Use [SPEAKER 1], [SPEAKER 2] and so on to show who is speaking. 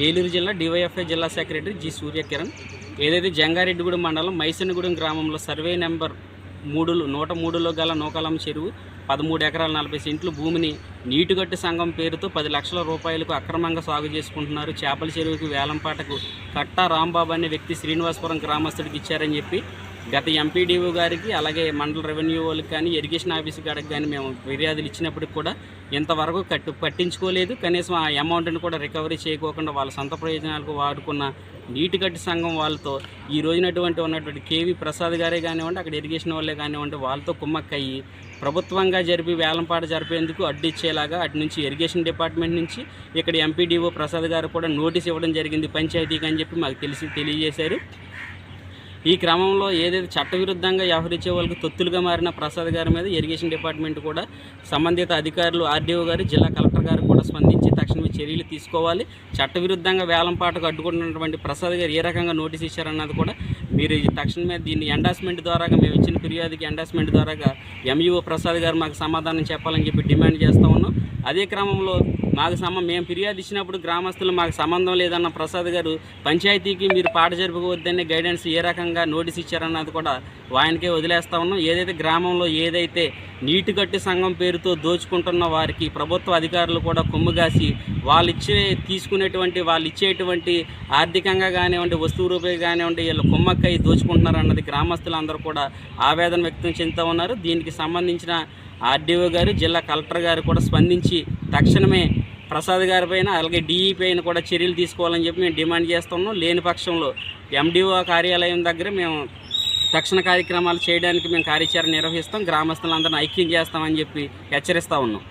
[SPEAKER 1] ఏలూరు జిల్లా డివైఎఫ్ఐ జిల్లా secretary G Surya Kiran. ఏదైతే జంగారెడ్డిగూడెం మండలం మైసన్నగూడెం గ్రామంలో సర్వే నెంబర్ 103లో గల నూకాలమ్మ చెరువు 13 ఎకరాల 40 సెంట్లు భూమిని నీటిగట్టు సంఘం పేరుతో 10 లక్షల రూపాయలకు అక్రమంగా సాగు చేసుకుంటున్నారు. చేపల చెరువుకి వేలంపాటకు కట్టా రాంబాబు అనే వ్యక్తి శ్రీనివాసపురం గ్రామస్తుడికి ఇచ్చారని చెప్పి గత ఎంపీడీఓ గారికి, అలాగే మండల రెవెన్యూ వాళ్ళకి కానీ, ఇరిగేషన్ ఆఫీస్ గారికి కానీ మేము ఫిర్యాదులు ఇచ్చినప్పటికి కూడా ఇంతవరకు పట్టించుకోలేదు. కనీసం ఆ అమౌంట్ని కూడా రికవరీ చేయకోకుండా వాళ్ళ సొంత ప్రయోజనాలకు వాడుకున్న నీటిగట్టు సంఘం వాళ్ళతో ఈ రోజునటువంటి ఉన్నటువంటి కేవీ ప్రసాద్ గారే కానివ్వండి, అక్కడ ఇరిగేషన్ వాళ్ళే కానివ్వండి, వాళ్ళతో కుమ్మక్కయ్యి ప్రభుత్వంగా జరిపి వేలంపాట జరిపేందుకు అడ్డిచ్చేలాగా అటు నుంచి ఇరిగేషన్ డిపార్ట్మెంట్ నుంచి ఇక్కడ ఎంపీడీఓ ప్రసాద్ గారు కూడా నోటీస్ ఇవ్వడం జరిగింది పంచాయతీకి అని చెప్పి మాకు తెలియజేశారు. ఈ క్రమంలో ఏదైతే చట్టవిరుద్ధంగా వ్యవహరించే వాళ్ళకి తొత్తులుగా మారిన ప్రసాద్ గారి మీద ఇరిగేషన్ డిపార్ట్మెంట్ కూడా సంబంధిత అధికారులు, ఆర్డీఓ గారు, జిల్లా కలెక్టర్ గారు కూడా స్పందించి తక్షణమే చర్యలు తీసుకోవాలి. చట్టవిరుద్ధంగా వేలంపాటకు అడ్డుకుంటున్నటువంటి ప్రసాద్ గారు ఏ రకంగా నోటీస్ ఇచ్చారన్నది కూడా మీరు తక్షణమే దీన్ని ఎండాస్మెంట్ ద్వారాగా మేము ఇచ్చిన ఫిర్యాదుకి ఎండాస్మెంట్ ద్వారాగా ఎంఈఓ ప్రసాద్ గారు మాకు సమాధానం చెప్పాలని చెప్పి డిమాండ్ చేస్తూ ఉన్నాం. అదే క్రమంలో మేము ఫిర్యాదు ఇచ్చినప్పుడు గ్రామస్తులు మాకు సంబంధం లేదన్న ప్రసాద్ గారు పంచాయతీకి మీరు పాట జరుపుకోవద్దనే గైడెన్స్ ఏ రకంగా నోటీస్ ఇచ్చారన్నది కూడా ఆయనకే వదిలేస్తూ ఉన్నాం. ఏదైతే గ్రామంలో ఏదైతే నీటిగట్టు సంఘం పేరుతో దోచుకుంటున్న వారికి ప్రభుత్వ అధికారులు కూడా కొమ్ముగాసి వాళ్ళు ఇచ్చేటువంటి ఆర్థికంగా కానివ్వండి, వస్తువు రూపాయి కానివ్వండి, వీళ్ళు కొమ్మక్కై దోచుకుంటున్నారు అన్నది గ్రామస్తులందరూ కూడా ఆవేదన వ్యక్తం చెందుతూ ఉన్నారు. దీనికి సంబంధించిన ఆర్డీఓ గారు, జిల్లా కలెక్టర్ గారు కూడా స్పందించి తక్షణమే ప్రసాద్ గారి పైన, అలాగే డిఈ పైన కూడా చర్యలు తీసుకోవాలని చెప్పి మేము డిమాండ్ చేస్తున్నాం. లేని పక్షంలో ఎండిఓ కార్యాలయం దగ్గర మేము తక్షణ కార్యక్రమాలు చేయడానికి మేము కార్యాచరణ నిర్వహిస్తాం. గ్రామస్తులందరినీ ఐక్యం చేస్తామని చెప్పి హెచ్చరిస్తూ ఉన్నాం.